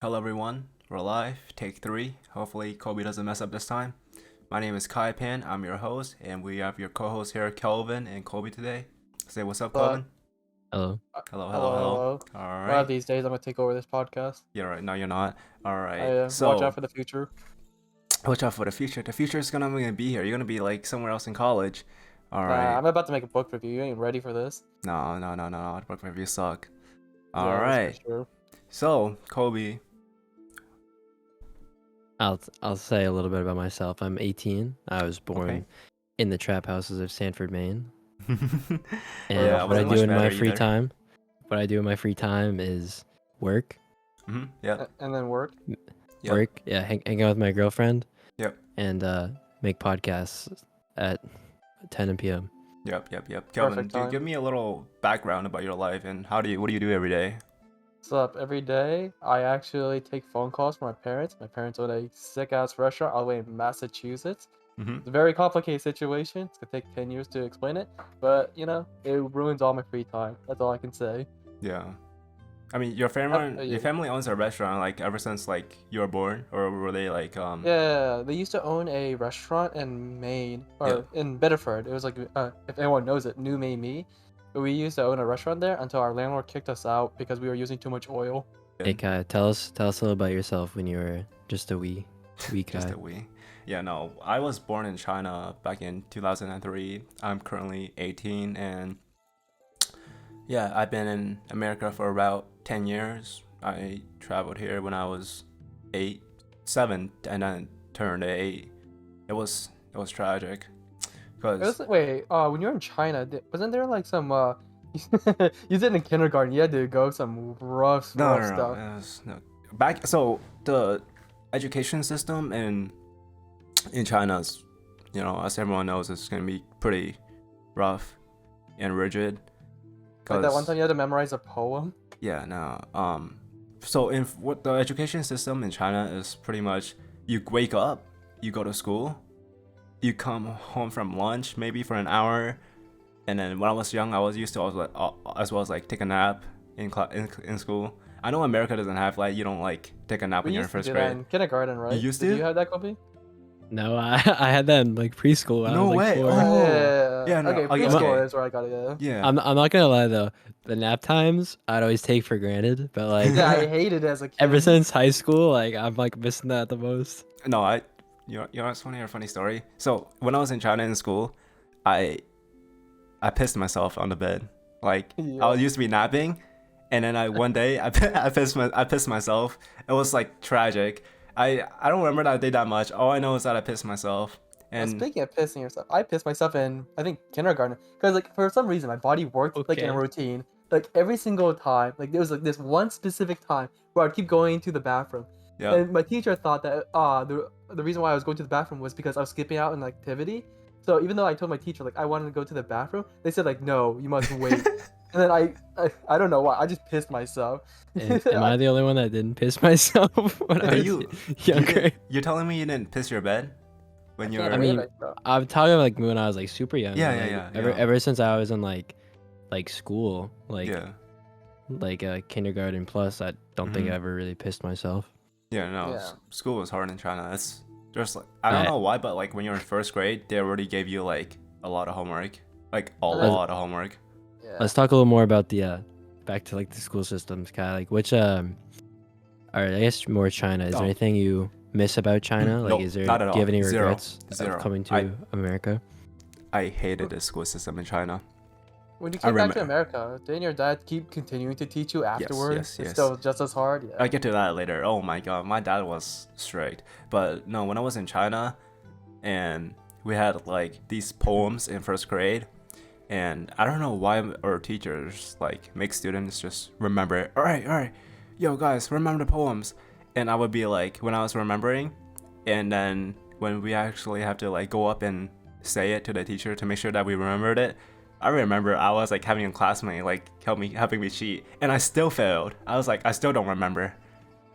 Hello everyone, we're live, take three. Hopefully Colby doesn't mess up this time. My name is Kai Pan, I'm your host, and we have your co-hosts here, Kelvin and Colby today. Say what's up, But Kelvin. Hello. Hello, hello, hello, hello. hello. One of Alright. these days, I'm gonna take over this podcast. Yeah, right, no you're not. I Alright, watch out so for the future. watch out for the future. The future is gonna be here. You're gonna be like somewhere else in college. Alright. I'm about to make a book review. You ain't ready for this? No, no, no, no, no. Book reviews suck. Yeah, that's for Alright. sure. So, Colby. I'll say a little bit about myself. I'm 18. I was born Okay. in the trap houses of Sanford, Maine. And Yeah, I what I wasn't do much in my better free either. time, what I do in my free time is work, Yep. And then work. Yep. hang out with my girlfriend, Yep. and make podcasts at 10 p.m. Yep. Kelvin, Perfect do you time. give me a little background about your life and what do you do every day? So every day, I actually take phone calls from my parents. My parents own a sick ass restaurant all the way in Massachusetts. Mm-hmm. It's a very complicated situation. It's gonna take 10 years to explain it, but it ruins all my free time. That's all I can say. Yeah. I mean, your Yeah. family owns a restaurant like ever since like you were born, or were they like Yeah, they used to own a restaurant in Maine Yeah. or in Bedford. It was like if anyone knows it, New Maine Me. But we used to own a restaurant there until our landlord kicked us out because we were using too much oil. Hey Kai, tell us a little about yourself when you were just a wee just Kai. a wee? Yeah, no. I was born in China back in 2003. I'm currently 18, and yeah, I've been in America for about 10 years. I traveled here when I was 7, and then turned 8. It was tragic, It cause was wait, when you were in China, wasn't there like some you did in kindergarten, you had to go some rough no, stuff. it was, no. Back so the education system in China is, as everyone knows, it's gonna be pretty rough and rigid. Like that one 'Cause time you had to memorize a poem. yeah, no. So in what the education system in China is pretty much you wake up, you go to school, you come home from lunch maybe for an hour, and then when I was young, I was used to also as well as like take a nap in school. I know America doesn't have like you don't like take a nap We when you're in used to first do that grade. in kindergarten, right? used Did to? you have that, Kobe? No, I had that in like preschool when I No was like way. 4. Oh. Yeah, no, Okay, okay, preschool okay. is where I got it. Yeah. Yeah. I'm not gonna lie though, the nap times I'd always take for granted, but like Yeah, I hated it as a kid. ever since high school, like I'm like missing that the most. No, it's funny, a funny story. So when I was in China in school, I I pissed myself on the bed. Like I Yeah. used to be napping, and then one day I pissed myself. It was like tragic. I don't remember that I did that much. All I know is that I pissed myself. And Speaking of pissing yourself, I pissed myself in I think kindergarten because like for some reason my body worked like in a Okay. routine. Like every single time, like there was like this one specific time where I'd keep going to the bathroom, yeah, and my teacher thought that the reason why I was going to the bathroom was because I was skipping out an activity. So even though I told my teacher like I wanted to go to the bathroom, they said like no, you must wait. And then I don't know why I just pissed myself. Am I the only one that didn't piss myself when I Hey, was you younger? you're telling me you didn't piss your bed when you can't were? I believe mean, it, bro. I'm talking like when I was like super young. Yeah, but, yeah, like, yeah, Ever yeah. ever since I was in like school, Yeah, kindergarten plus, I don't think Mhm. I ever really pissed myself. yeah. No, Yeah. school was hard in China. It's just like I don't I- know why, but like when you're in first grade, they already gave you like a lot of homework, like a And then- lot of homework. Yeah. Let's talk a little more about the back to like the school systems, Kai. Like which or I guess more China. Is Oh. there anything you miss about China? Like, Nope, is there not at do you have all. any Zero. regrets Zero. of coming to I- America? I hated the school system in China. When you I came back to remember- America, didn't your dad keep continuing to teach you afterwards? yes, It's yes. still just as hard. Yeah. I get to that later. Oh my god, my dad was strict. But no, when I was in China and we had like these poems in first grade, and I don't know why our teachers like make students just remember it. All right, yo guys, remember the poems. And I would be like, when I was remembering, and then when we actually have to like go up and say it to the teacher to make sure that we remembered it, I remember I was like having a classmate like helping me cheat, and I still failed. I was like, I still don't remember.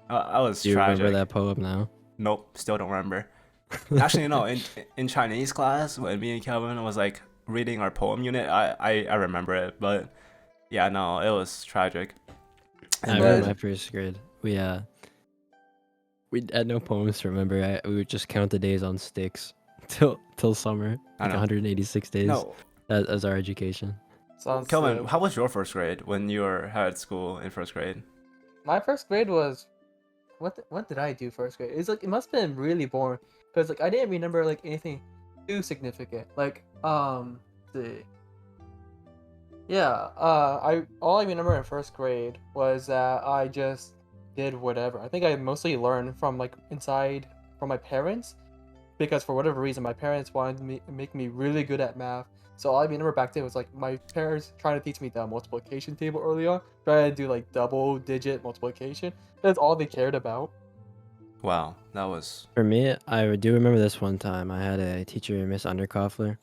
I was Do you tragic. remember that poem now? Nope, still don't remember. Actually, no. In Chinese class, when me and Kelvin was like reading our poem unit, I remember it, but yeah, no, it was tragic. I And remember then my first grade. We We had no poems. Remember, we would just count the days on sticks till summer, I like know. 186 days. No, As our education. Sounds Kelvin, sick. how was your first grade when you were at school in first grade? My first grade was what did I do first grade? It's like it must have been really boring because like I didn't remember like anything too significant. Like the yeah, I all I remember in first grade was that I just did whatever. I think I mostly learned from like inside from my parents because for whatever reason my parents wanted me make me really good at math. So all I remember back then was like my parents trying to teach me the multiplication table early on, trying to do like double digit multiplication. That's all they cared about. Wow, that was For me, I do remember this one time. I had a teacher, Miss Underkoffler.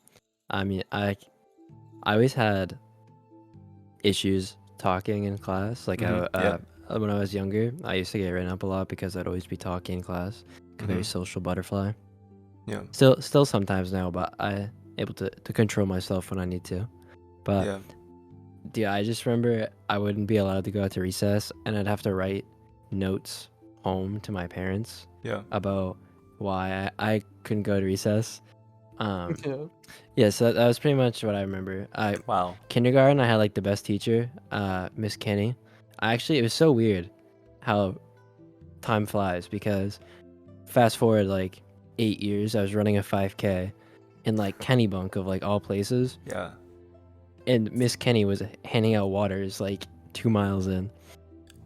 I mean, I always had issues talking in class. Like yep. when I was younger, I used to get written up a lot because I'd always be talking in class. Like a very social butterfly. Yeah, Still sometimes now, but I able to control myself when I need to. But yeah, dude, I just remember I wouldn't be allowed to go out to recess, and I'd have to write notes home to my parents yeah. about why I couldn't go to recess. Um, Yeah. yeah, so that was pretty much what I remember. Wow. Kindergarten, I had like the best teacher, Miss Kenny. It was so weird how time flies because fast forward like 8 years, I was running a 5K in like Kennybunk of like all places, Yeah. and Miss Kenny was handing out waters like 2 miles in.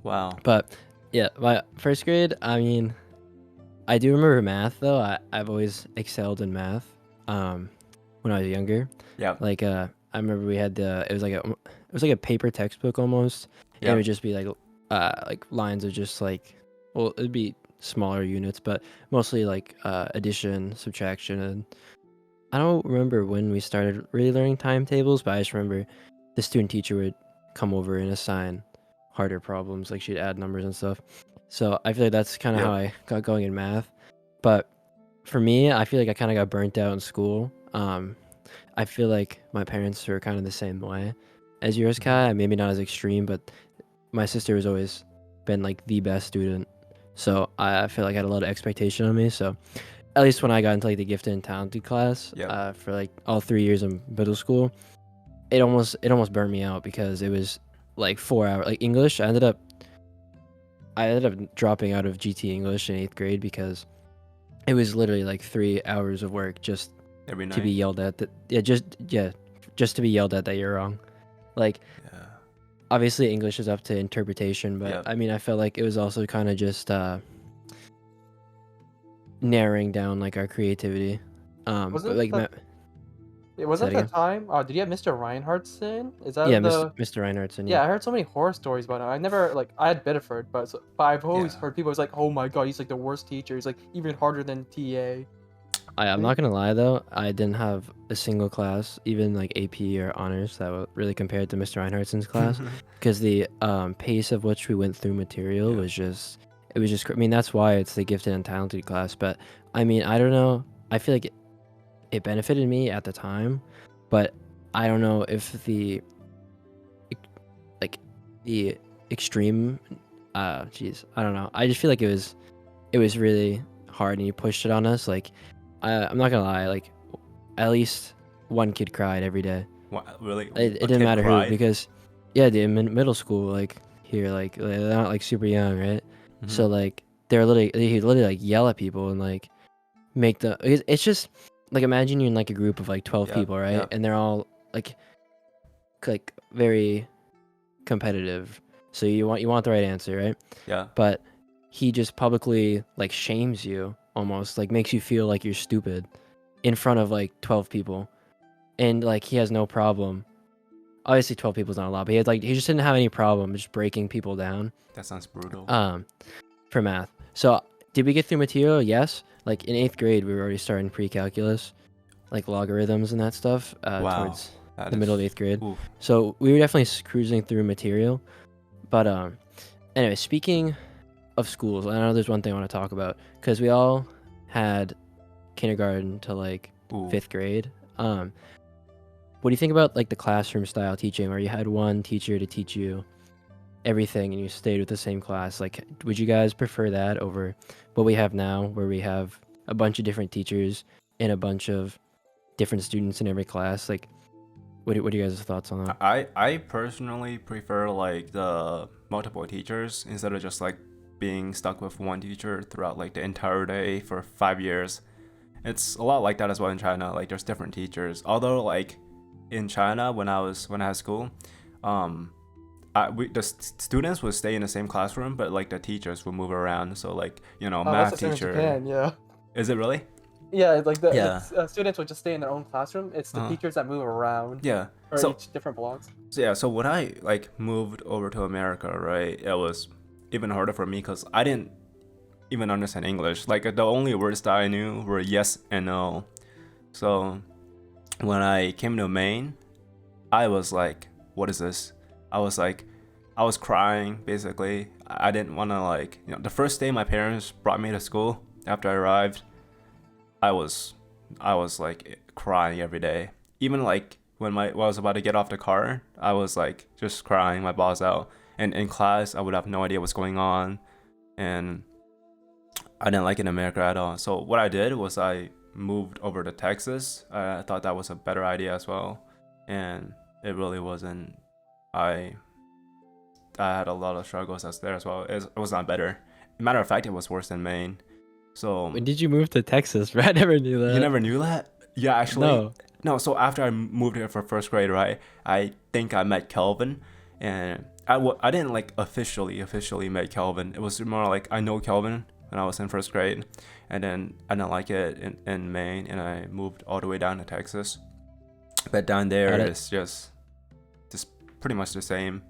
Wow. But yeah, my first grade, I mean, I do remember math though. I've always excelled in math. When I was younger, Yeah. like I remember we had it was like a paper textbook almost. And it Yeah. would just be like lines of just like, well, it'd be smaller units, but mostly like addition, subtraction, and I don't remember when we started really learning timetables, but I just remember the student teacher would come over and assign harder problems, like she'd add numbers and stuff. So I feel like that's kind of how Yep. I got going in math. But for me, I feel like I kind of got burnt out in school. I feel like my parents were kind of the same way as yours, Kai. Maybe not as extreme, but my sister has always been like the best student. So I feel like I had a lot of expectation on me. So at least when I got into like the gifted and talented class, Yep. for like all 3 years of middle school, it almost burned me out because it was like 4 hours. Like English, I ended up dropping out of GT English in 8th grade because it was literally like 3 hours of work just Every to be night. yelled at. Just to be yelled at that you're wrong. Like Yeah. obviously English is up to interpretation, but Yep. I mean I felt like it was also kind of just narrowing down like our creativity. But Wasn't like that it say wasn't that that again. time? Did you have Mr. Reinhardtson? Is Yeah, that Mr. the Mr. Reinhardtson. Yeah, Yeah, I heard so many horror stories about him. I never like I had Biddeford, but I've always Yeah. heard people was like, "Oh my god, he's like the worst teacher. He's like even harder than TA." I'm not gonna lie though, I didn't have a single class, even like AP or honors, that would really compared to Mr. Reinhardtson's class, because the pace of which we went through material Yeah. was I mean, that's why it's the gifted and talented class. But I mean, I don't know. I feel like it benefited me at the time, but I don't know if like the extreme, jeez, I don't know. I just feel like it was really hard and you pushed it on us. Like, I'm not gonna lie, like at least one kid cried every day. What, really? It A didn't kid matter who, cried? because yeah, dude, in middle school, like here, like they're not like super young, right? Hmm. So like he'd literally like yell at people and like it's just like imagine you're in like a group of like 12 Yep. people, right? Yep. And they're all like very competitive. So you want the right answer, right? Yeah. But he just publicly like shames you, almost like makes you feel like you're stupid in front of like 12 people, and like he has no problem. Obviously 12 people's not a lot, but he just didn't have any problem just breaking people down That sounds brutal. for math. So did we get through material? Yes. Like in 8th grade we were already starting pre-calculus, like logarithms and that stuff, Wow. towards That the middle of is. 8th grade. Oof. So we were definitely cruising through material. But anyway, speaking of schools, I know there's one thing I want to talk about, because we all had kindergarten to like Ooh. 5th grade. What do you think about like the classroom style teaching, where you had one teacher to teach you everything and you stayed with the same class, like would you guys prefer that over what we have now, where we have a bunch of different teachers and a bunch of different students in every class? Like, what are you guys' thoughts on that? I personally prefer like the multiple teachers instead of just like being stuck with one teacher throughout like the entire day for 5 years. It's a lot like that as well in China. Like there's different teachers. Although like in China when I had school, the students would stay in the same classroom, but like the teachers would move around. So like That's math the same in teacher. Japan. Yeah. Is it really? Yeah, like the Yeah. students would just stay in their own classroom. It's the teachers that move around Yeah. for So each different blocks. so when I like moved over to America, right, it was even harder for me because I didn't even understand English. Like the only words that I knew were yes and no. So when I came to Maine, I was like, what is this? I was crying basically. I didn't want to like, the first day my parents brought me to school after I arrived, I was like crying every day. Even like when I was about to get off the car, I was like just crying my balls out. And in class, I would have no idea what's going on, and I didn't like it in America at all. So what I did was I moved over to Texas. I thought that was a better idea as well, and it really wasn't. I had a lot of struggles as there as well. It was not better. Matter of fact, it was worse than Maine. So When did you move to Texas, bro? I never knew that. you never knew that? Yeah, actually. No. No, so after I moved here for first grade, right, I think I met Kelvin, and I didn't like officially meet Kelvin. It was more like I know Kelvin when I was in first grade, and then I didn't like it in Maine, and I moved all the way down to Texas. But down there is just pretty much the same.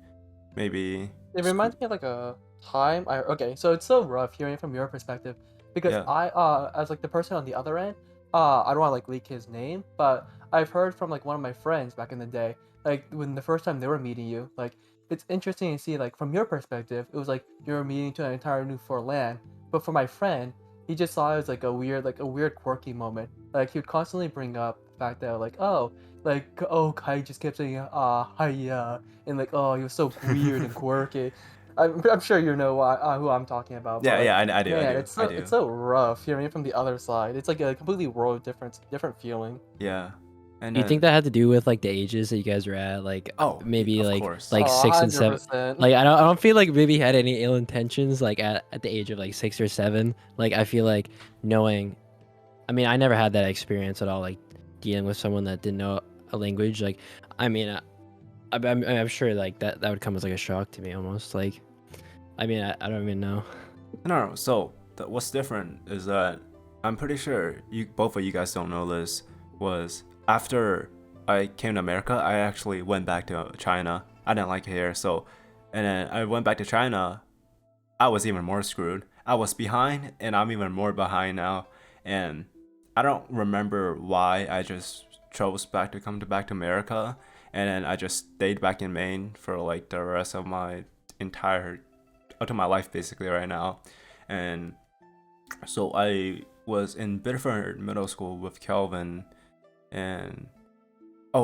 Maybe It reminds me of like a time okay, so it's so rough hearing from your perspective because Yeah. I as like the person on the other end, I don't want to like leak his name, but I've heard from like one of my friends back in the day, like when the first time they were meeting you, like it's interesting to see like from your perspective, it was like you were meeting to an entire new foreign land, but for my friend, he just saw it as like a weird quirky moment. Like he would constantly bring up the fact that Kai just kept saying hi and like he was so weird and quirky. I'm sure you know who I'm talking about. But, yeah, like, I do. man, I do. it's so rough hearing it from the other side. It's like a completely world different feeling. Yeah. And Do you think that had to do with like the ages that you guys were at? Like maybe of like course. like 6 and 7. 100%. Like I don't feel like maybe he had any ill intentions like at the age of like 6 or 7. Like I feel like knowing, I mean I never had that experience at all, like dealing with someone that didn't know a language. Like I mean I'm sure like that would come as like a shock to me almost. Like I mean I don't even know. No. So what's different is that I'm pretty sure both of you guys don't know this. Was after I came to America, I actually went back to China. I didn't like it here, so and then I went back to China. I was even more screwed. I was behind, and I'm even more behind now. And I don't remember why I just chose to come back to America, and then I just stayed back in Maine for like the rest of my up to my life basically right now. And so I was in Biddeford Middle School with Kelvin, and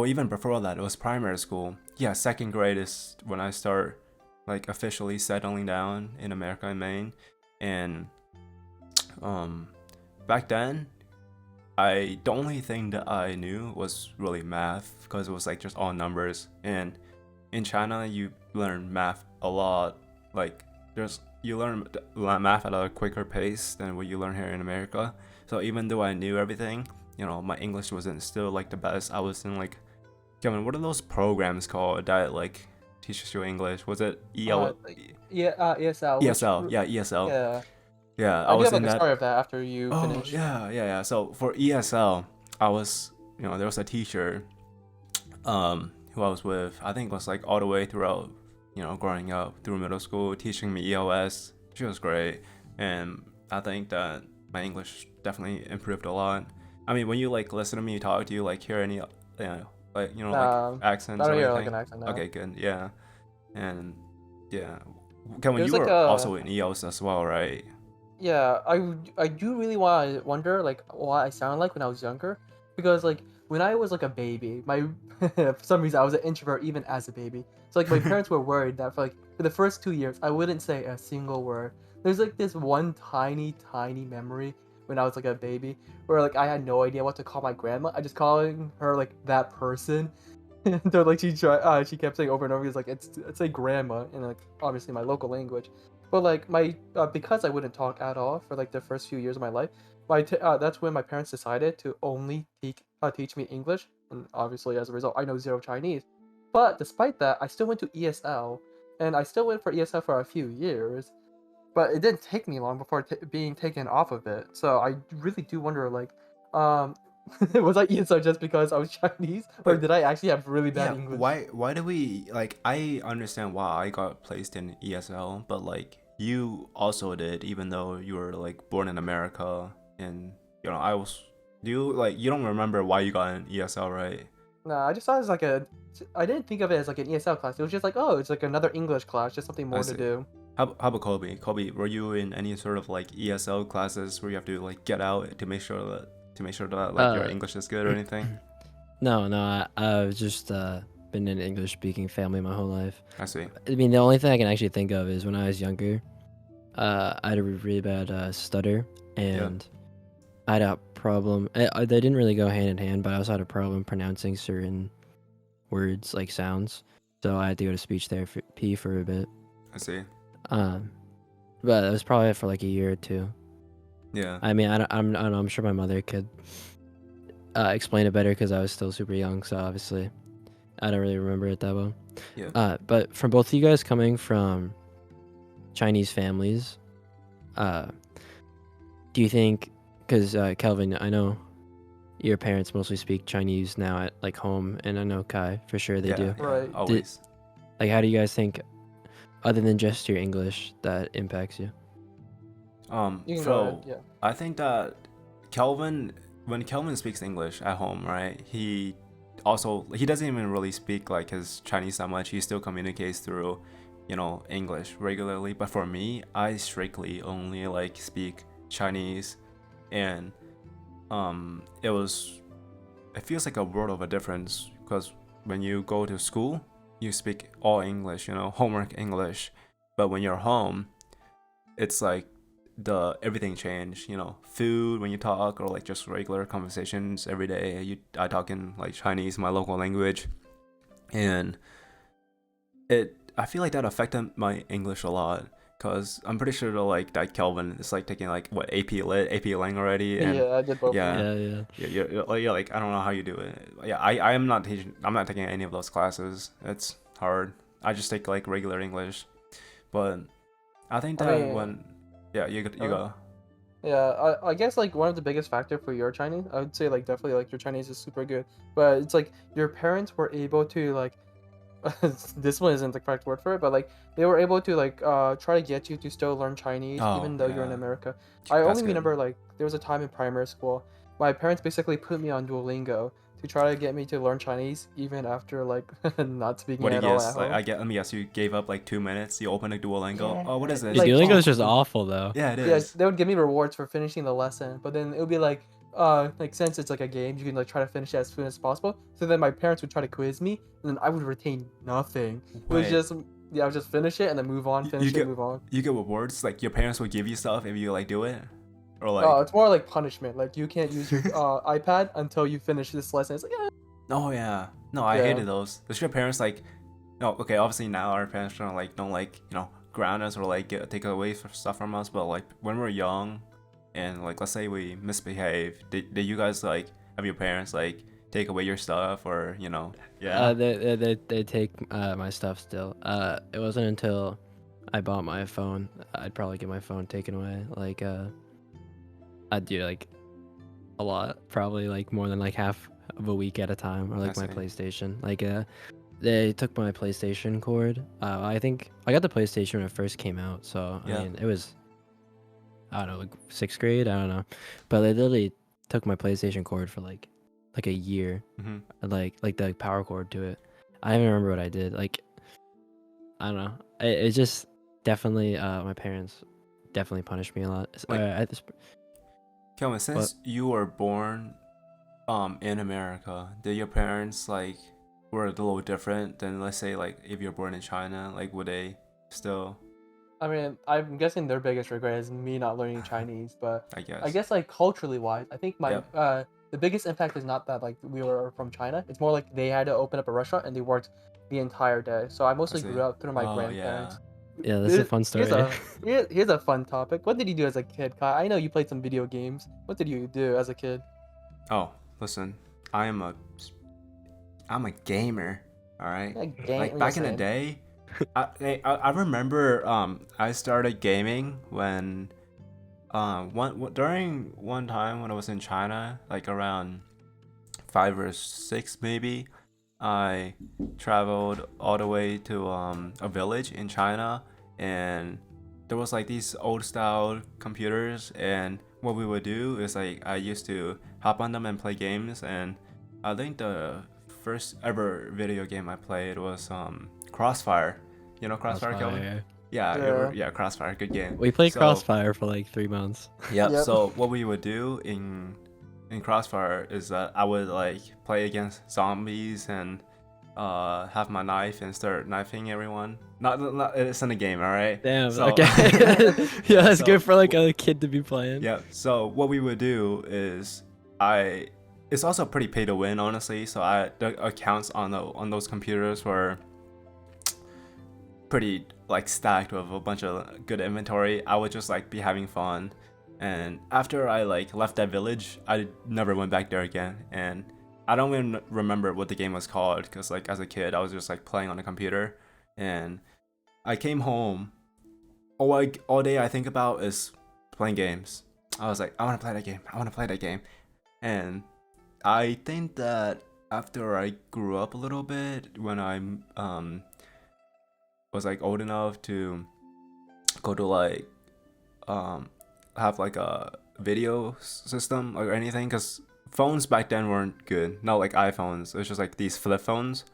even before that it was primary school. Yeah, second grade is when I start like officially settling down in America and Maine. And back then the only thing that I knew was really math, because it was like just all numbers. And in China you learn math a lot, like you learn math at a quicker pace than what you learn here in America. So even though I knew everything, my English wasn't still like the best. I was in like, Kevin, what are those programs called that like teaches you English? Was it EL? ESL. ESL, yeah, ESL. Yeah. Yeah, I I do was have in like a that. story of that after you Oh, finish. yeah. So for ESL, I was, there was a teacher, who I was with. I think it was like all the way throughout, growing up through middle school, teaching me EOS. She was great, and I think that my English definitely improved a lot. I mean, when you like listen to me talk, do you like hear any, like accents I or don't hear anything? like an accent now. Okay, good. Yeah, and yeah, Kevin, There's you like were a- also in EOS as well, right? Yeah, I do really wonder like what I sounded like when I was younger, because like when I was like a baby, my for some reason I was an introvert even as a baby. So like my parents were worried that for like for the first 2 years, I wouldn't say a single word. There's like this one tiny, tiny memory when I was like a baby, where like I had no idea what to call my grandma. I just calling her like that person. So like she kept saying over and over, like it's a grandma in like obviously my local language, but like my because I wouldn't talk at all for like the first few years of my life, that's when my parents decided to only teach me English, and obviously as a result I know zero Chinese. But despite that, I still went to ESL, and I still went for ESL for a few years, but it didn't take me long before being taken off of it. So I really do wonder, like, um, was I ESL just because I was Chinese, or But did I actually have really bad yeah, English? why do we like? I understand why I got placed in ESL, but like you also did, even though you were like born in America, and I was. Do you like you don't remember why you got in ESL, right? Nah, I just thought it was like a. I didn't think of it as like an ESL class. It was just like, oh, it's like another English class, just something I more to see. do. How about Colby? Colby, were you in any sort of like ESL classes where you have to like get out to make sure that like your Uh, English is good or anything? no, I've just been in an English speaking family my whole life. I see. I mean, the only thing I can actually think of is when I was younger, I had a really bad stutter, Yeah. and I had a problem. They didn't really go hand in hand, but I also had a problem pronouncing certain words, like sounds. So I had to go to speech therapy for a bit. I see. Um, but it was probably for like a year or two. Yeah. I mean, I'm sure my mother could explain it better because I was still super young. So obviously, I don't really remember it that well. Yeah. But from both of you guys coming from Chinese families, uh, do you think? Because Kelvin, I know your parents mostly speak Chinese now at like home, and I know Kai for sure they do. Yeah. Right. Always. Like, how do you guys think, other than just your English, that impacts you? You can go ahead. So Yeah. I think that Kelvin, when Kelvin speaks English at home, right? He doesn't even really speak like his Chinese that much. He still communicates through, English regularly. But for me, I strictly only like speak Chinese, and it feels like a world of a difference because when you go to school, you speak all English, homework English, but when you're home, it's like the everything changed, food when you talk or like just regular conversations every day. I talk in like Chinese, my local language, and I feel like that affected my English a lot because I'm pretty sure that Kelvin is like taking like what AP Lit, AP Lang already, and Yeah, I did both. yeah, Yeah. you're like I don't know how you do it. Yeah, I am not teaching. I'm not taking any of those classes. It's hard. I just take like regular English, but I think I that mean, you uh, go. yeah, I guess like one of the biggest factor for your Chinese, I would say like definitely like your Chinese is super good, but it's like your parents were able to like this one isn't the correct word for it, but like they were able to like try to get you to still learn Chinese Oh even though you're in yeah, America. I that's only good. remember like there was a time in primary school, my parents basically put me on Duolingo to try to get me to learn Chinese even after like not speaking What it do you at all guess? at Like home. let me guess. You gave up like 2 minutes. You open a Duolingo. Oh, what is Dude, this? Like Duolingo Oh, is just awful though. yeah, it yeah, is. they would give me rewards for finishing the lesson, but then it would be like since it's like a game, you can like try to finish it as soon as possible. So then my parents would try to quiz me, and then I would retain nothing. It was Wait, just yeah, I would just finish it and then move on, you, finish you it, get move on. you get rewards. Like your parents would give you stuff if you like do it, or Oh, like. it's more like punishment. Like you can't use your iPad until you finish this lesson. It's like Oh yeah. No, I yeah, hated those. Does your parents like? No, okay. Obviously now our parents don't like ground us or like take away stuff from us. But like when we're young, and like let's say we misbehave, did you guys like have your parents like take away your stuff or Yeah. They take my stuff still. It wasn't until I bought my phone, I'd probably get my phone taken away. Like I'd do like a lot, probably like more than like half of a week at a time, or I like my see. PlayStation. Like they took my PlayStation cord. I think I got the PlayStation when it first came out, so Yeah. I mean it was, I don't know, like sixth grade, I don't know, but they literally took my PlayStation cord for like a year, Mm-hmm. like the power cord to it. I don't even remember what I did. Like I don't know. It just definitely my parents definitely punished me a lot. Like At this, Kelvin, but since you were born in America, did your parents like were a little different than let's say like if you're born in China? Like would they still, I mean, I'm guessing their biggest regret is me not learning Chinese, but I guess. I guess like culturally wise, I think my Yep. the biggest impact is not that like we were from China. It's more like they had to open up a restaurant and they worked the entire day. So I I mostly see. grew up through my Oh, grandparents. Yeah, that's a fun Here's story. here's a fun topic. What did you do as a kid, Kai? I know you played some video games. What did you do as a kid? Oh, listen, I am I'm a gamer. All right. A game. Like Yeah, back in the same. day, I remember I started gaming when during one time when I was in China, like around 5 or 6 maybe. I traveled all the way to a village in China, and there was like these old style computers, and what we would do is like I used to hop on them and play games. And I think the first ever video game I played was Crossfire. You know Crossfire, Kelvin? Crossfire. Yeah, Yeah. yeah, Crossfire, good game. We played So Crossfire for like 3 months. yep. Yep. So what we would do in Crossfire is that I would like play against zombies and have my knife and start knifing everyone. Not it's in a game, all right. Damn. So, Okay. Yeah, that's so good for like a kid to be playing. yeah. So what we would do is it's also pretty pay to win, honestly. So the accounts on those computers were pretty like stacked with a bunch of good inventory. I would just like be having fun. And after I like left that village, I never went back there again. And I don't even remember what the game was called because like as a kid, I was just like playing on the computer. And I came home. All day I think about is playing games. I was like, I want to play that game. I want to play that game. And I think that after I grew up a little bit, when I was like old enough to go to like have like a video system or anything, because phones back then weren't good, not like iPhones. It was just like these flip phones.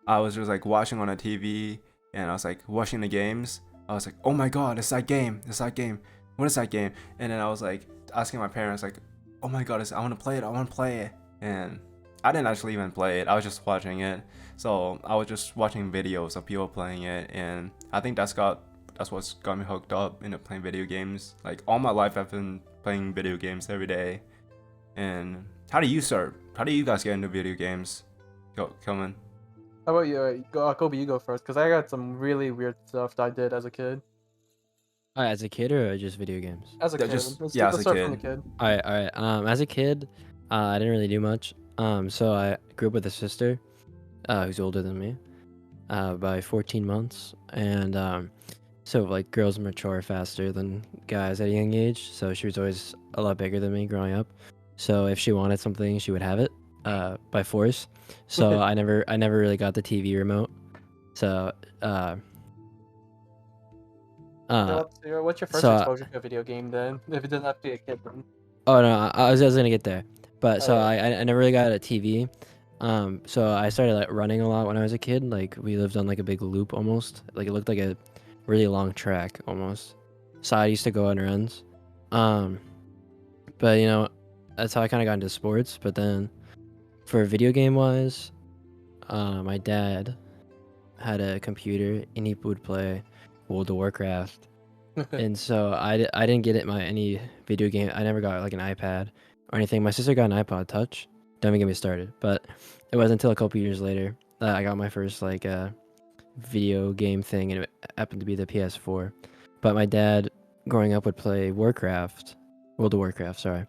I was just like watching on a TV, and I was like watching the games. I was like, oh my god, it's that game, what is that game? And then I was like asking my parents like, oh my god, I want to play it. And I didn't actually even play it, I was just watching it. So I was just watching videos of people playing it, and I think that's what's got me hooked up into playing video games. Like all my life I've been playing video games every day. And how do you start? How do you guys get into video games? Kelvin? How about you? Kobe, you go first, because I got some really weird stuff that I did as a kid. As a kid or just video games? As a Yeah, kid. just- Let's, yeah, let's as a start from the kid. kid. All right. As a kid, I didn't really do much. So I grew up with a sister, who's older than me, by 14 months, and so like girls mature faster than guys at a young age. So she was always a lot bigger than me growing up. So if she wanted something, she would have it, by force. So I never really got the TV remote. So What's your first so exposure to a video game then? If it doesn't have to be a kid, then. oh no, I was gonna get there, but Oh, so yeah. I never really got a TV. So I started like running a lot when I was a kid. Like we lived on like a big loop almost. Like it looked like a really long track almost. So I used to go on runs. But that's how I kind of got into sports. But then for video game wise, my dad had a computer and he would play World of Warcraft. And so I didn't get any video game. I never got like an iPad or anything. My sister got an iPod Touch. Don't even get me started. But it wasn't until a couple years later that I got my first like video game thing, and it happened to be the PS4. But my dad, growing up, would play World of Warcraft, sorry.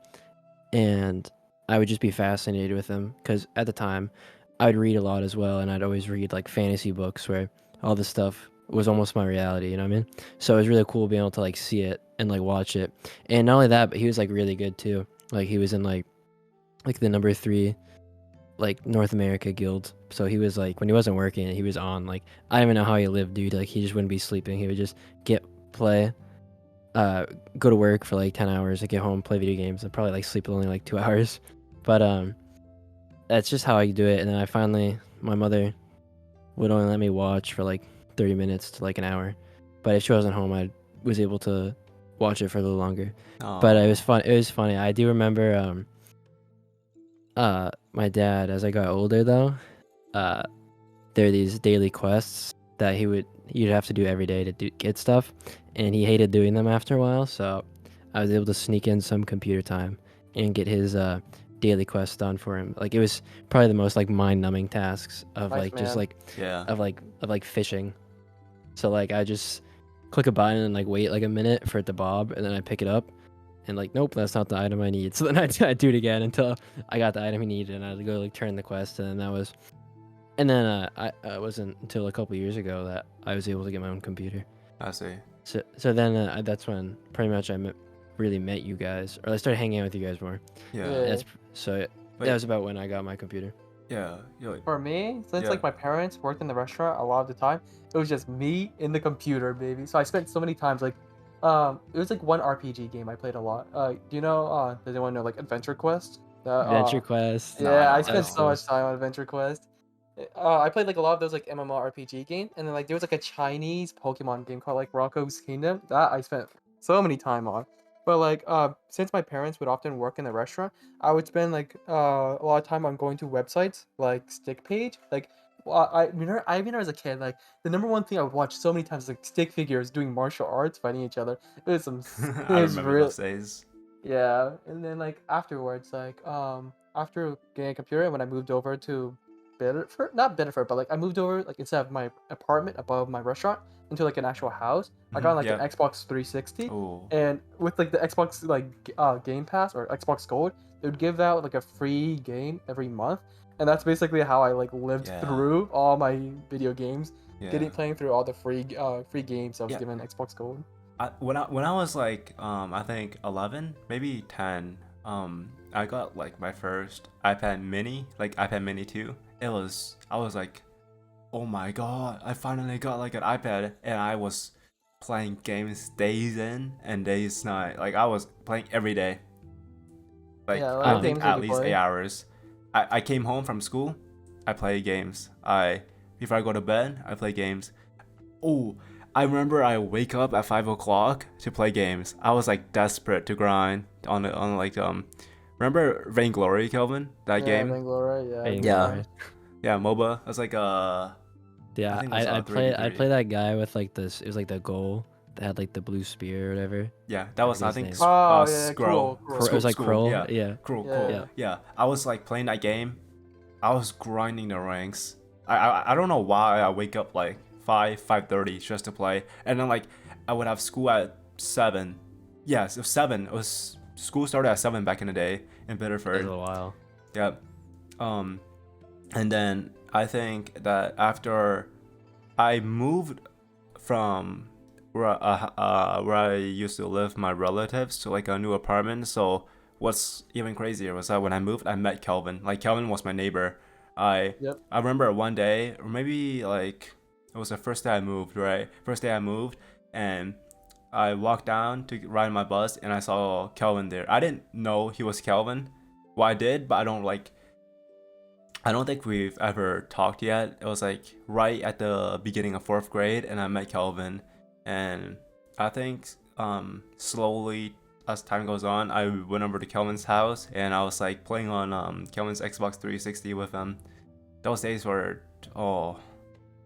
And I would just be fascinated with him because at the time I would read a lot as well, and I'd always read like fantasy books where all this stuff was almost my reality, you know what I mean? So it was really cool being able to like see it and like watch it. And not only that, but he was like really good too. Like he was in like the number 3 like North America guild. So he was like, when he wasn't working, he was on. Like I don't even know how he lived, dude. Like he just wouldn't be sleeping. He would just play, go to work for like 10 hours, and get home, play video games, and probably like sleep only like 2 hours. But that's just how I do it. And then my mother would only let me watch for like 30 minutes to like an hour. But if she wasn't home, I was able to watch it for a little longer. But it was fun. It was funny. I do remember my dad, as I got older though, there are these daily quests that he would you'd have to do every day to get stuff, and he hated doing them after a while. So I was able to sneak in some computer time and get his daily quest done for him. Like it was probably the most like mind-numbing tasks of Nice, like just man. like Yeah. of fishing. So like I just click a button and like wait like a minute for it to bob, and then I pick it up, and like nope, that's not the item I need. So then I do it again until I got the item he needed, and I'd go like turn the quest, and then that was. And then I wasn't until a couple years ago that I was able to get my own computer. I see. So then that's when pretty much really met you guys, or I started hanging out with you guys more. Yeah. Yeah. That's so Wait. that was about when I got my computer. Yeah. You're like, For me, since Yeah. like my parents worked in the restaurant a lot of the time, it was just me in the computer, baby. So I spent so many times like, it was like one RPG game I played a lot. Do you know? Does anyone know like Adventure Quest? Adventure Quest. No, Yeah, I I don't spent know. so much time on Adventure Quest. I played like a lot of those like MMORPG games, and then like there was like a Chinese Pokemon game called like Rocco's Kingdom that I spent so many time on. But like since my parents would often work in the restaurant, I would spend like a lot of time on going to websites like Stick Page. Like I remember even as a kid, like the number one thing I would watch so many times is, like stick figures doing martial arts fighting each other. It was some it I was remember real. those days. Yeah, and then like afterwards, like after getting a computer, when I moved over to Biddeford, not Biddeford, but like I moved over like instead of my apartment above my restaurant into like an actual house. I got like Yeah. an Xbox 360, Oh. and with like the Xbox like Game Pass or Xbox Gold, they would give out like a free game every month, and that's basically how I like lived Yeah. through all my video games, Yeah. playing through all the free games I was Yeah. given Xbox Gold. When I was like I think 11, maybe 10, I got like my first iPad mini, like iPad mini 2. I was like, oh my god, I finally got like an iPad, and I was playing games days in and days night. Like I was playing every day. Like Yeah, I what think games would at you least play? 8 hours. I came home from school, I play games. Before I go to bed, I play games. Oh, I remember I wake up at 5 o'clock to play games. I was like desperate to grind on like remember Vainglory, Kelvin? That Yeah, game? Vainglory, yeah. Vainglory. Yeah, MOBA. It was like Yeah, I think it was I'd 3v3. play that guy with like this. It was like the goal that had like the blue spear or whatever. Yeah, that was I forget think his name. Oh, yeah, Scroll. Crow. It was like Kroll. Yeah. Yeah. Cool. Yeah. Yeah, I was like playing that game. I was grinding the ranks. I don't know why I wake up like 5:30 just to play, and then like I would have school at 7. Yes, it was 7. It was school started at 7 back in the day in That was a Biddeford. little while. Yeah. And then I think that after I moved from where I used to live, my relatives, to like a new apartment. So what's even crazier was that when I moved, I met Kelvin. Like Kelvin was my neighbor. Yep. I remember one day, or maybe like it was the first day I moved, right? First day I moved, and I walked down to ride my bus, and I saw Kelvin there. I didn't know he was Kelvin. Well, I did, but I don't think we've ever talked yet. It was like right at the beginning of 4th grade, and I met Kelvin, and I think slowly as time goes on, I went over to Kelvin's house, and I was like playing on Kelvin's Xbox 360 with him. Those days were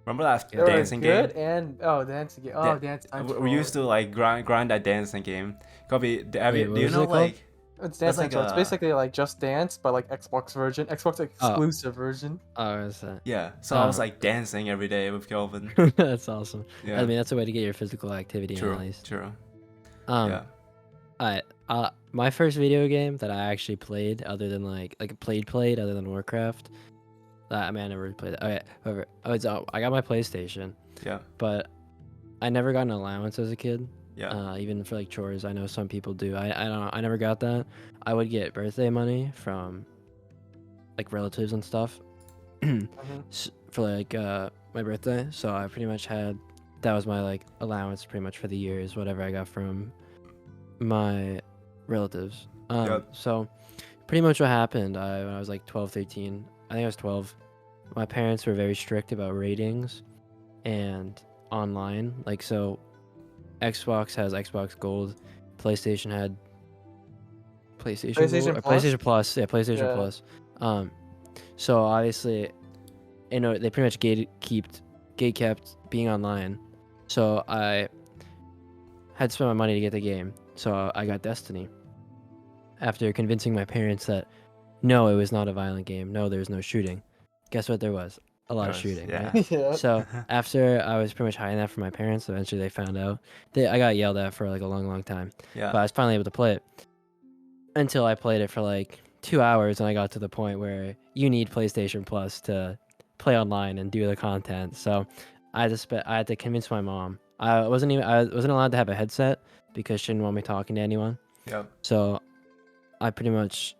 remember that They were dancing good game? and dancing game. Oh, Da- dancing. we used to like grind that dancing game. Kobe, Wait, do what you was know it called? like It's that's Dance like Central. It's a- basically like Just Dance, but like Xbox version, Xbox exclusive version. Oh, what's that? yeah? So I was Oh. like dancing every day with Kelvin. That's awesome. Yeah, I mean, that's a way to get your physical activity in true, at least. true. Yeah. My first video game that I actually played, other than like played other than Warcraft. I mean, I never really played it. Okay, however, I got my PlayStation, Yeah, but I never got an allowance as a kid. yeah, Even for like chores. I know some people do. I don't know. I never got that. I would get birthday money from like relatives and stuff for like my birthday. So I pretty much had that was my like allowance pretty much for the year is whatever I got from my relatives. Yep. So pretty much what happened when I was like 12, 13, I think I was 12. My parents were very strict about ratings and online. Like, so Xbox has Xbox Gold, PlayStation had PlayStation PlayStation Gold, or Plus? PlayStation Plus. Yeah, PlayStation Yeah. Plus. So obviously, they pretty much gate kept being online. So I had to spend my money to get the game. So I got Destiny. After convincing my parents that no, it was not a violent game. No, there was no shooting. Guess what there was? A lot of shooting, Yeah. right? Yeah. So after I was pretty much hiding that from my parents, eventually they found out. I got yelled at for like a long time. Yeah. But I was finally able to play it. Until I played it for like 2 hours and I got to the point where you need PlayStation Plus to play online and do the content. So I had to convince my mom. I wasn't allowed to have a headset because she didn't want me talking to anyone. Yep. So I pretty much,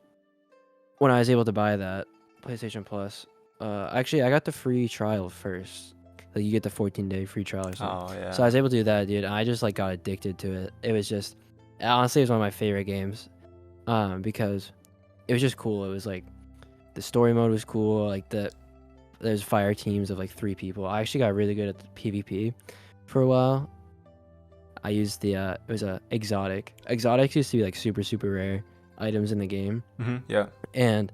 when I was able to buy that PlayStation Plus, actually I got the free trial first. Like you get the 14-day free trial or something. Oh yeah. So I was able to do that, dude. And I just like got addicted to it. It was just, honestly, it was one of my favorite games, because it was just cool. It was like the story mode was cool. Like there's fire teams of like 3 people. I actually got really good at the PvP for a while. I used it was a exotic. Exotics used to be like super rare items in the game, Yeah. and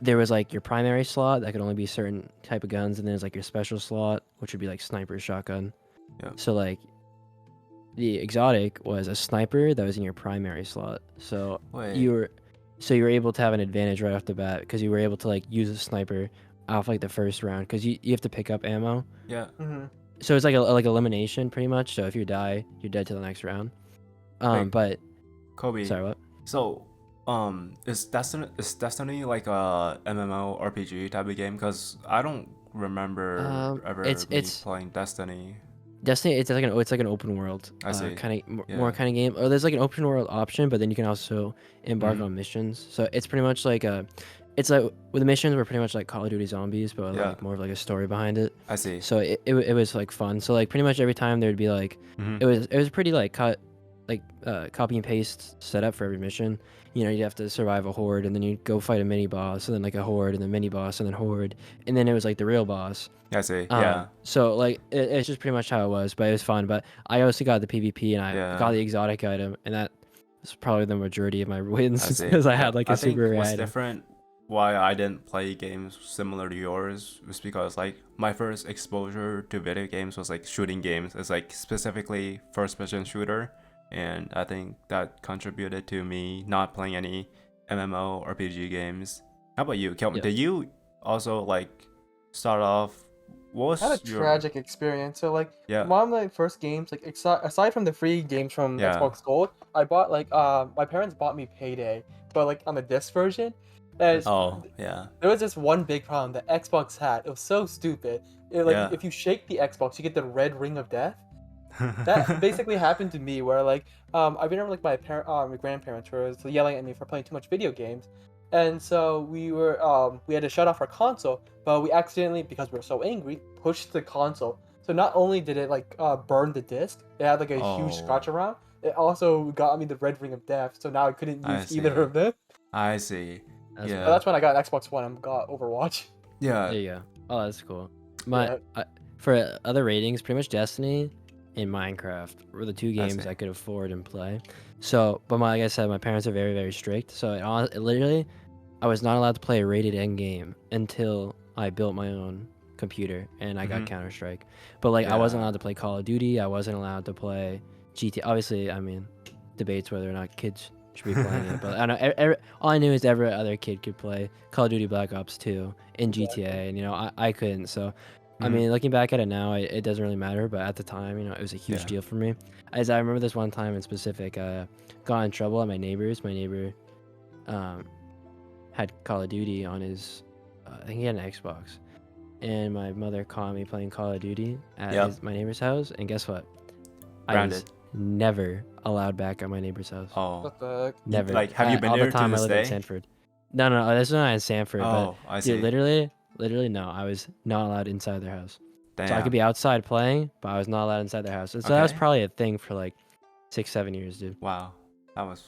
there was like your primary slot that could only be certain type of guns, and then there's like your special slot, which would be like sniper, shotgun. Yeah. So like the exotic was a sniper that was in your primary slot. So Wait. you were able to have an advantage right off the bat because you were able to like use a sniper off like the first round because you have to pick up ammo. Yeah. Mm-hmm. So it's like like elimination pretty much. So if you die, you're dead to the next round. Wait. But Kobe. sorry, what? So, is Destiny like a MMO RPG type of game? Because I don't remember ever it's playing Destiny. Destiny, it's like an open world I see. kind of more Yeah. kind of game. Or there's like an open world option, but then you can also embark Mhm. on missions. So it's pretty much like it's like with the missions we're pretty much like Call of Duty Zombies, but Yeah. like more of like a story behind it. I see. So it was like fun. So like pretty much every time there'd be like Mhm. it was pretty like copy and paste setup for every mission. You know, you'd have to survive a horde, and then you'd go fight a mini boss, and then like a horde, and then mini boss, and then horde, and then it was like the real boss. I see. Yeah. So like it's just pretty much how it was, but it was fun. But I also got the PvP, and I Yeah. got the exotic item, and that was probably the majority of my wins I see. because I Yeah. had like a I think super rare what's item. different, why I didn't play games similar to yours, was because like my first exposure to video games was like shooting games. It's like specifically first-person shooter, and I think that contributed to me not playing any MMO RPG games. How about you, Kelvin? Yeah. Did you also like start off? What was I had a your tragic experience. So like yeah? one of my first games, like aside from the free games from Yeah. Xbox Gold, I bought like my parents bought me Payday, but like on the disc version. And Oh yeah. there was this one big problem that Xbox had. It was so stupid. Like Yeah. if you shake the Xbox, you get the red ring of death. That basically happened to me, where like I remember like my grandparents were yelling at me for playing too much video games, and so we had to shut off our console, but we accidentally, because we were so angry, pushed the console. So not only did it like burn the disc, it had like a huge Oh. scratch around. It also got me the red ring of death, so now I couldn't I use either see. of them. I see. That's Yeah. But that's when I got Xbox One and got Overwatch. Yeah. There you go. Oh, that's cool. Yeah. For other ratings, pretty much Destiny and Minecraft were the 2 games see. I could afford and play. So, but like I said, my parents are very strict. So it literally, I was not allowed to play a rated N game until I built my own computer and I got Mhm. Counter-Strike. But like I wasn't Yeah. allowed to play Call of Duty. I wasn't allowed to play GTA. Obviously, I mean, debates whether or not kids should be playing it. But I know all I knew is every other kid could play Call of Duty Black Ops 2 and Exactly. GTA, and you know I couldn't. So I Mhm. mean, looking back at it now, it doesn't really matter. But at the time, you know, it was a huge Yeah. deal for me. As I remember this one time in specific, I got in trouble at my neighbor's. My neighbor had Call of Duty on his, I think he had an Xbox, and my mother caught me playing Call of Duty at Yep. my neighbor's house. And guess what? I was Branded. never allowed back at my neighbor's house. Oh. What the heck? Never. Like, have you been all there the to time I this lived in day? Sanford. No, this was not in Sanford. Oh, I But see. dude, literally, no. I was not allowed inside their house. Damn. So I could be outside playing, but I was not allowed inside their house. So that was Okay. probably a thing for like 6-7 years, dude. Wow. That was.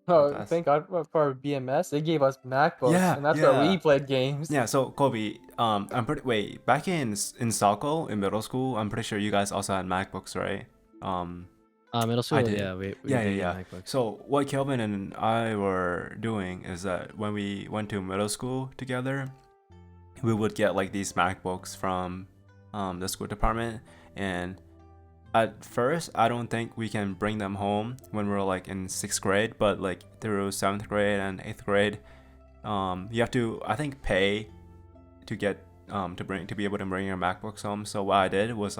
Oh, That's- thank God for BMS. They gave us MacBooks, Yeah, and that's where yeah. we played games. Yeah. So Kobe, I'm pretty. Wait, back in Salco in middle school, I'm pretty sure you guys also had MacBooks, right? Middle school, did. yeah, we Yeah, did yeah, get yeah. MacBooks. So what Kelvin and I were doing is that when we went to middle school together, we would get like these MacBooks from the school department, and at first I don't think we can bring them home when we're like in 6th grade, but like through 7th grade and 8th grade, you have to, I think, pay to get to be able to bring your MacBooks home. So what I did was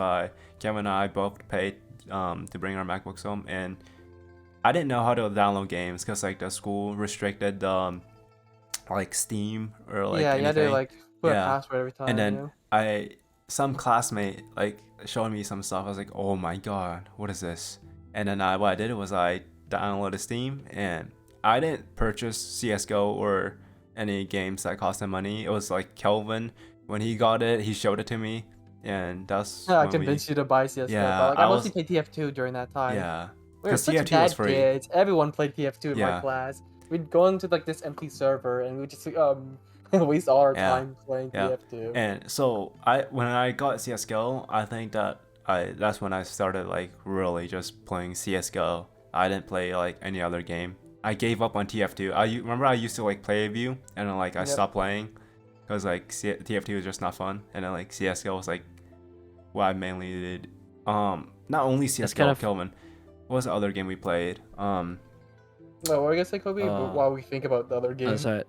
Kevin and I both paid to bring our MacBooks home, and I didn't know how to download games because like the school restricted like Steam or like Yeah, you had to anything. like put a Yeah. password every time. And you then know? some classmate like showed me some stuff. I was like, oh my god, what is this? And then what I did was I downloaded Steam, and I didn't purchase CS:GO or any games that cost him money. It was like Kelvin, when he got it, he showed it to me, and that's Yeah, I when we convinced you to buy CS:GO. yeah But like I I mostly was played TF2 during that time. yeah We were because such TF2 was bad free. kids. Everyone played TF2 in my Yeah. class. We'd go into like this empty server and we just waste all our Yeah. time playing Yeah. TF2. And so when I got CS:GO, I think that that's when I started like really just playing CS:GO. I didn't play like any other game. I gave up on TF2. Remember I used to like play with you, and then like I Yep. stopped playing because like TF2 was just not fun, and then like CS:GO was like what I mainly did. Not only CS:GO, kind of- Kelvin. What was the other game we played? No, what were you gonna say, Kobe? While we think about the other Oh, game. sorry.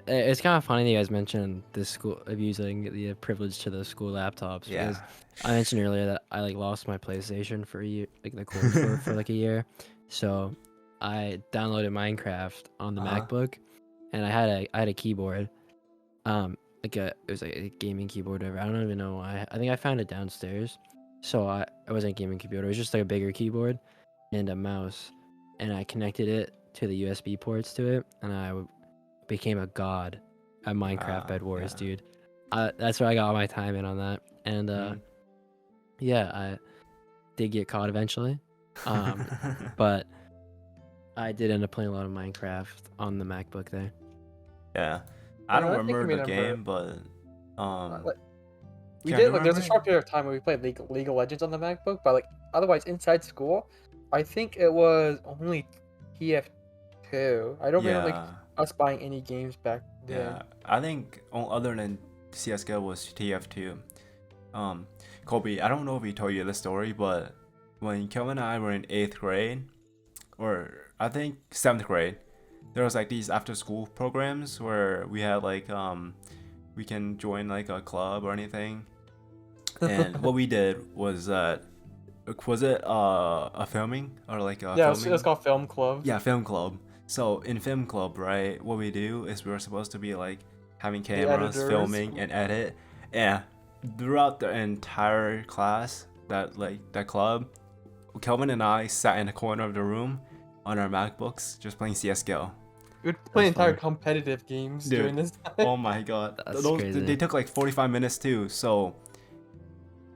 It's kind of funny that you guys mentioned the school of using the privilege to the school laptops. Yeah. Because I mentioned earlier that I like lost my PlayStation for a year, like the cord for like a year. So I downloaded Minecraft on the Uh-huh. MacBook, and I had a keyboard, it was like a gaming keyboard. Whatever. I don't even know why. I think I found it downstairs. So it wasn't a gaming keyboard. It was just like a bigger keyboard and a mouse, and I connected it to the USB ports to it, and I became a god at Minecraft Bed Wars, Yeah. dude. That's where I got all my time in on that, and Mhm. yeah, I did get caught eventually, but I did end up playing a lot of Minecraft on the MacBook there. Yeah. I don't I think remember we the remember. game, but Like, we can did you like there's a remember? short period of time where we played League of Legends on the MacBook, but like otherwise inside school, I think it was only TF2. I don't remember like Yeah. us buying any games back then. Yeah. I think other than CS:GO was TF2. Colby, I don't know if he told you the story, but when Kelvin and I were in 8th grade, or I think 7th grade, there was like these after school programs where we had like we can join like a club or anything. And what we did was was it a filming or like a Yeah, filming? it was called Film Club. Yeah, film club. So in film club, right, what we do is we were supposed to be like having cameras, editors. filming and edit. Yeah, throughout the entire class, that club, Kelvin and I sat in a corner of the room on our MacBooks just playing CS:GO. We would play That's entire funny. competitive games Dude, during this time. Oh my god, That's those crazy. they took like 45 minutes too. So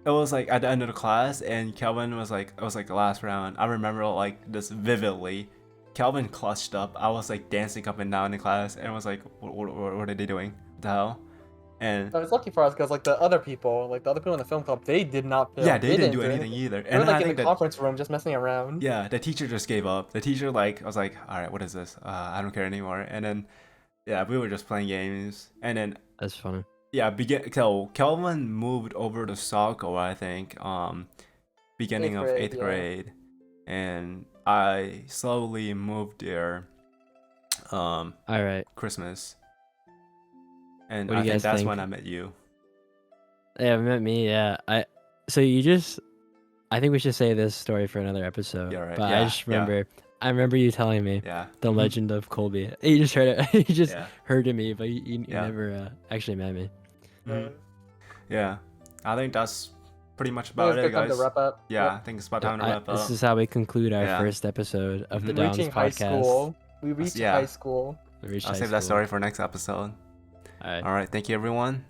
it was like at the end of the class, and Kelvin was like, it was like the last round. I remember like this vividly. Kelvin clutched up. I was like dancing up and down in class, and I was like, what are they doing? What the hell? And But it's lucky for us because like the other people in the film club, they did not film. yeah, they didn't do do anything either. They were And like I in think the that conference room just messing around. yeah, the teacher just gave up. The teacher I was like, all right, what is this? I don't care anymore. And then yeah, we were just playing games. And then That's funny. yeah, so Kelvin moved over to Saco, I think, beginning of 8th yeah. grade, and I slowly moved there, All right. Christmas, and What do I you think guys that's think? when I met you. Yeah, met me. Yeah. I think we should say this story for another episode. Yeah, right. But Yeah, I just yeah. remember, I remember you telling me Yeah. the Mhm. legend of Colby. You just heard it. You just Yeah. heard of me, but you Yeah. never actually met me. Mhm. Yeah, I think that's pretty much I think about it's a it, good time guys. to wrap up. Yeah, Yep. I think it's about time to wrap This up. is how we conclude our Yeah. first episode of the Mhm. Downs Reaching high podcast. school. We reached yeah. high school. We reached I'll high save that school. story for next episode. All right. All right, thank you, everyone.